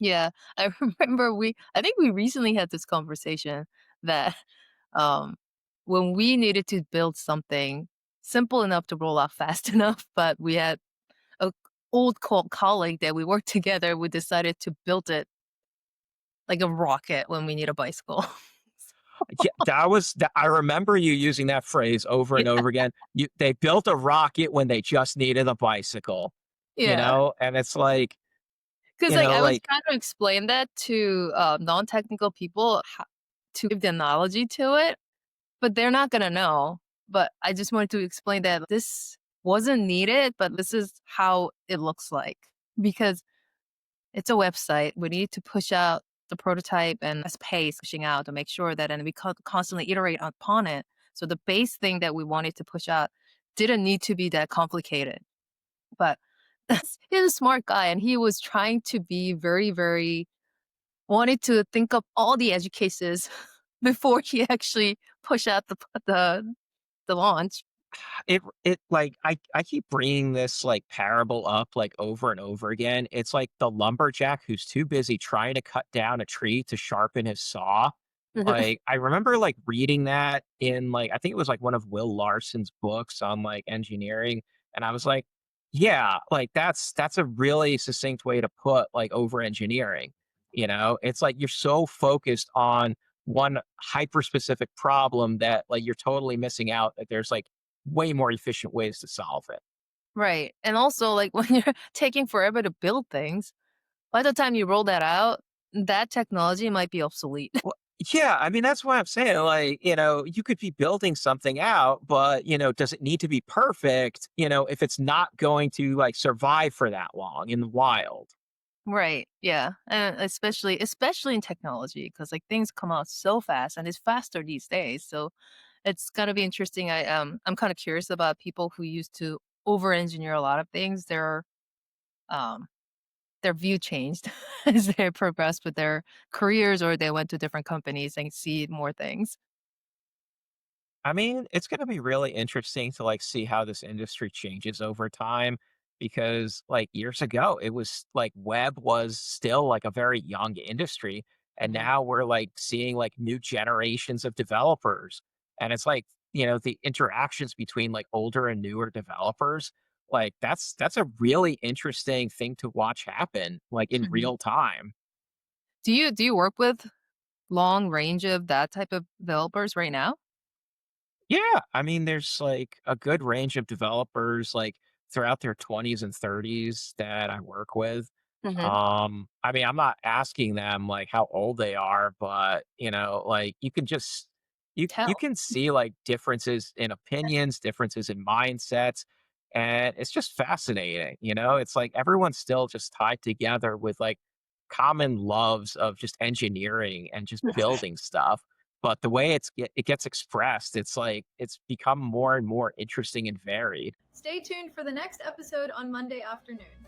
Yeah, I remember I think we recently had this conversation that um, when we needed to build something simple enough to roll out fast enough, but we had a old colleague that we worked together, we decided to build it like a rocket when we need a bicycle. Yeah, I remember you using that phrase over Yeah, and over again. They built a rocket when they just needed a bicycle, yeah. and it's like, 'Cause, like, I was like, trying to explain that to, non-technical people ho to give the analogy to it, but they're not gonna know. But I just wanted to explain that this wasn't needed, but this is how it looks like. Because it's a website, we need to push out the prototype and as pace pushing out to make sure that and we constantly iterate upon it. So the base thing that we wanted to push out didn't need to be that complicated. But he's a smart guy, and he was trying to be very, very wanted to think of all the edge cases before he actually push out the launch. I keep bringing this like parable up like over and over again. It's like the lumberjack who's too busy trying to cut down a tree to sharpen his saw. Like I remember like reading that in like I think it was like one of Will Larson's books on like engineering, and I was like, yeah, like that's a really succinct way to put like over engineering. It's like you're so focused on one hyper specific problem that like you're totally missing out that there's like way more efficient ways to solve it. Right, and also, like, when you're taking forever to build things, by the time you roll that out, that technology might be obsolete. Well, yeah, I mean, that's why I'm saying, like, you could be building something out, but, does it need to be perfect, if it's not going to like survive for that long in the wild? Right, yeah, and especially in technology, because like, things come out so fast, and it's faster these days, so it's gonna be interesting. I'm kinda curious about people who used to over-engineer a lot of things. Um their view changed as they progressed with their careers or they went to different companies and see more things. I mean, it's going to be really interesting to like see how this industry changes over time because like years ago it was like web was still like a very young industry, and Mhm, now we're like seeing like new generations of developers, and it's like, the interactions between like older and newer developers, like that's a really interesting thing to watch happen like in mhm. real time. Do you work with long range of that type of developers right now? Yeah, I mean, there's like a good range of developers like throughout their 20s and 30s that I work with. Mhm. I mean, I'm not asking them like how old they are, but like you can just you Tell. can see like differences in opinions, differences in mindsets, and it's just fascinating, It's like everyone's still just tied together with like common loves of just engineering and just building stuff, but the way it gets expressed, it's like it's become more and more interesting and varied. Stay tuned for the next episode on Monday afternoon.